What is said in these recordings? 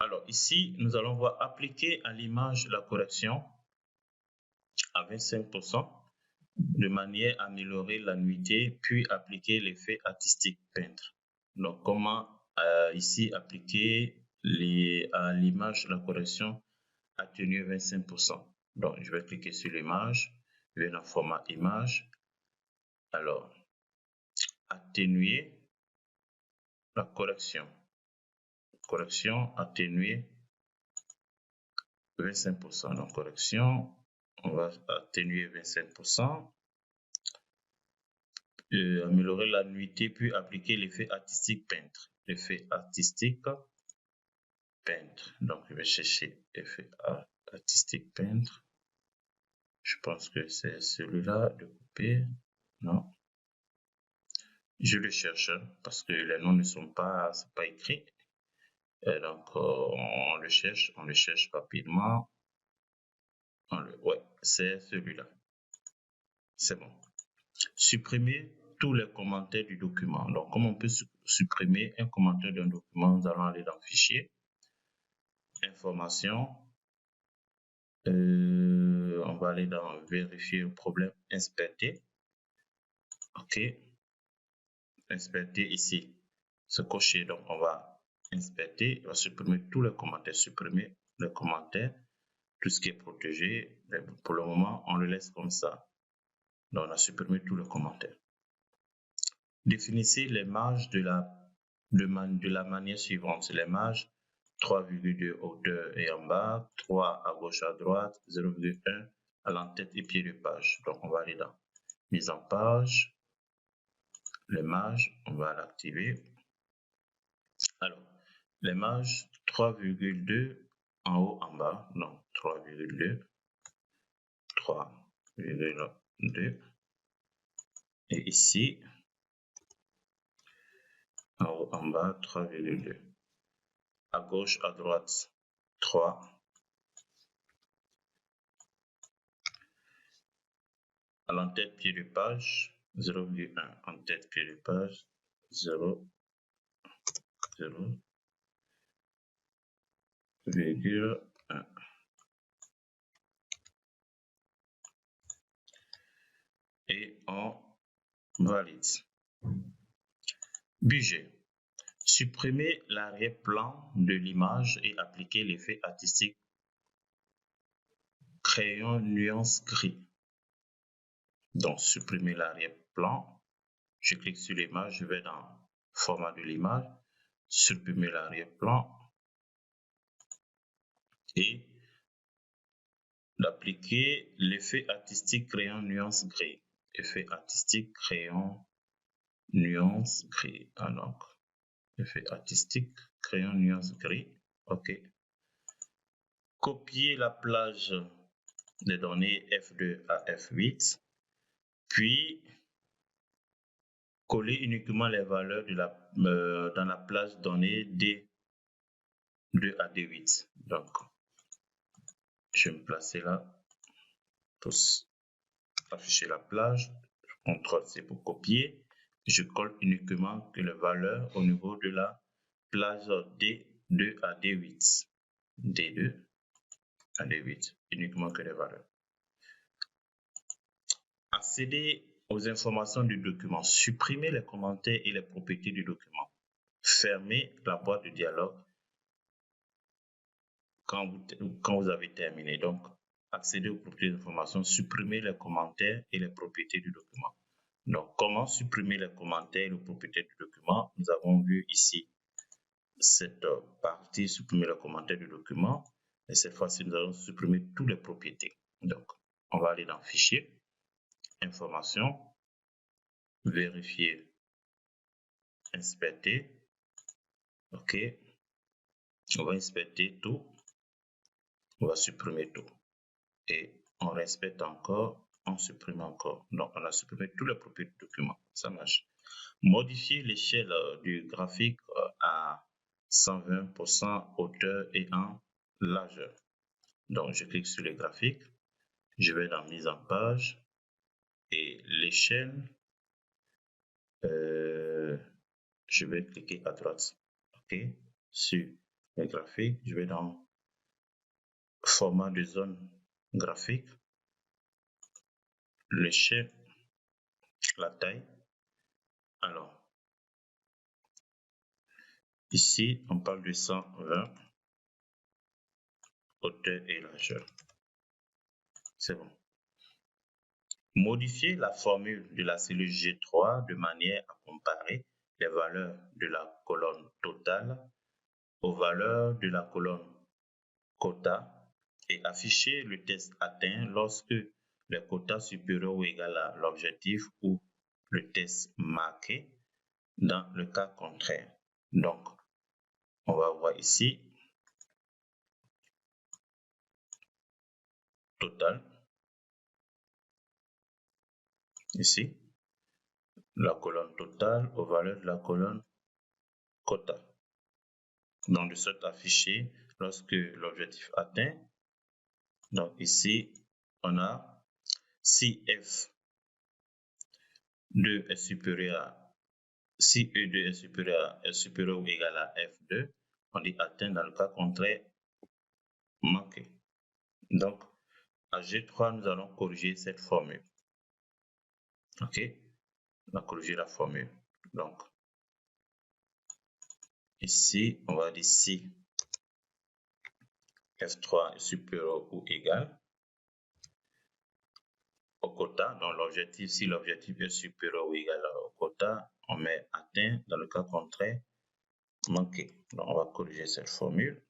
Alors ici, nous allons voir appliquer à l'image la correction à 25% de manière à améliorer la nullité, puis appliquer l'effet artistique peintre. Donc comment ici appliquer à l'image la correction atténuée 25%. Donc je vais cliquer sur l'image, je vais dans format image. Alors atténuer la correction. Correction atténuée 25%. Donc correction, on va atténuer 25%. Améliorer la nullité, puis appliquer l'effet artistique peintre. L'effet artistique peintre. Donc je vais chercher effet artistique peintre. Je pense que c'est celui-là de couper. Non. Je le cherche parce que les noms ne sont pas écrits. Et donc on le cherche rapidement. Ouais, c'est celui-là. C'est bon. Supprimer tous les commentaires du document. Donc, comme on peut supprimer un commentaire d'un document, nous allons aller dans Fichier, Information. On va aller dans Vérifier le problème, Inspecter. OK. Inspecter ici. Se cocher. Donc, on va inspecter. On va supprimer tous les commentaires. Supprimer les commentaires. Tout ce qui est protégé. Mais pour le moment, on le laisse comme ça. Donc, on a supprimé tous les commentaires. Définissez les marges de la manière suivante. Les marges 3,2 hauteur et en bas, 3 à gauche à droite, 0,1 à l'entête et pied de page. Donc on va aller dans mise en page, les marges, on va l'activer. Alors, les marges 3,2 en haut, en bas, donc 3,2, 3,2 et ici, en haut, en bas, 3,2. À gauche, à droite, 3. À l'entête pied de page, 0,1. En tête pied de page, 0,1. Et on valide. Budget. Supprimer l'arrière-plan de l'image et appliquer l'effet artistique crayon nuance gris. Donc, supprimer l'arrière-plan. Je clique sur l'image, je vais dans format de l'image, supprimer l'arrière-plan et d'appliquer l'effet artistique crayon nuance gris. Effet artistique crayon nuance gris. Alors, effet artistique crayon nuance gris. OK. Copier la plage des données F2 à F8, puis coller uniquement les valeurs dans la plage donnée D2 à D8. Donc, je vais me placer là pour afficher la plage. CTRL-C pour copier. Je colle uniquement que les valeurs au niveau de la plage D2 à D8. D2 à D8. Uniquement que les valeurs. Accéder aux informations du document. Supprimer les commentaires et les propriétés du document. Fermer la boîte de dialogue quand vous avez terminé. Donc, accéder aux propriétés d'information, supprimer les commentaires et les propriétés du document. Donc, comment supprimer les commentaires et les propriétés du document? Nous avons vu ici cette partie, supprimer les commentaires du document. Et cette fois-ci, nous allons supprimer toutes les propriétés. Donc, on va aller dans Fichier, Information, Vérifier, Inspecter. OK. On va inspecter tout. On va supprimer tout. Et on respecte encore, on supprime encore. Donc, on a supprimé tous les propriétés du document. Ça marche. Modifier l'échelle du graphique à 120% hauteur et en largeur. Donc, je clique sur le graphique. Je vais dans mise en page. Et l'échelle, je vais cliquer à droite. OK. Sur les graphiques. Je vais dans format de zone graphique, l'échelle, la taille. Alors, ici, on parle de 120, hauteur et largeur. C'est bon. Modifier la formule de la cellule G3 de manière à comparer les valeurs de la colonne totale aux valeurs de la colonne quota et afficher le test atteint lorsque les quotas supérieurs ou égal à l'objectif ou le test marqué dans le cas contraire. Donc, on va voir ici total. Ici, la colonne totale aux valeurs de la colonne quota. Donc, de sorte affiché lorsque l'objectif atteint. Donc, ici, on a si F2 est supérieur à si E2 est supérieur ou égal à F2, on dit atteint. Dans le cas contraire, manqué. Donc, à G3, nous allons corriger cette formule. OK? On va corriger la formule. Donc, ici, on va dire si F3 est supérieur ou égal au quota. Donc, l'objectif, si l'objectif est supérieur ou égal au quota, on met atteint. Dans le cas contraire, manqué. Donc, on va corriger cette formule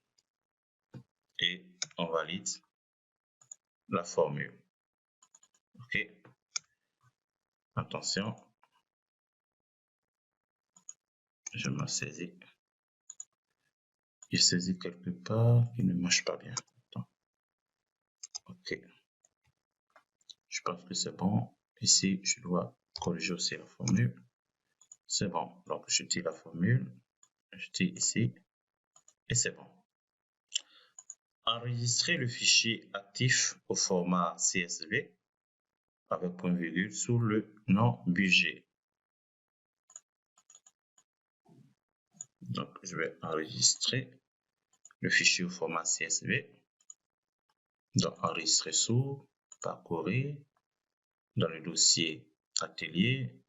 et on valide la formule. OK? Attention, je m'en saisis. Il saisit quelque part qui ne marche pas bien. Attends. OK. Je pense que c'est bon. Ici, je dois corriger aussi la formule. C'est bon. Donc, je tire la formule. Je tire ici. Et c'est bon. Enregistrer le fichier actif au format CSV avec point virgule sous le nom budget. Donc, je vais enregistrer le fichier au format CSV. Donc, enregistrer sous, parcourir, dans le dossier atelier,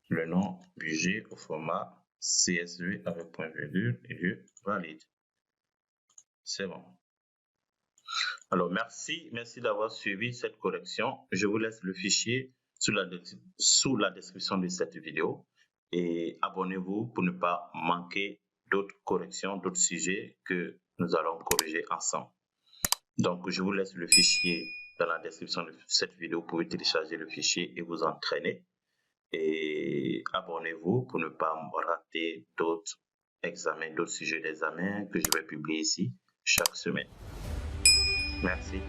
le nom budget au format CSV avec point virgule et je valide. C'est bon. Alors, merci d'avoir suivi cette correction. Je vous laisse le fichier sous la description de cette vidéo et abonnez-vous pour ne pas manquer d'autres corrections, d'autres sujets que nous allons corriger ensemble. Donc, je vous laisse le fichier dans la description de cette vidéo. Vous pouvez télécharger le fichier et vous entraîner. Et abonnez-vous pour ne pas rater d'autres examens, d'autres sujets d'examen que je vais publier ici chaque semaine. Merci.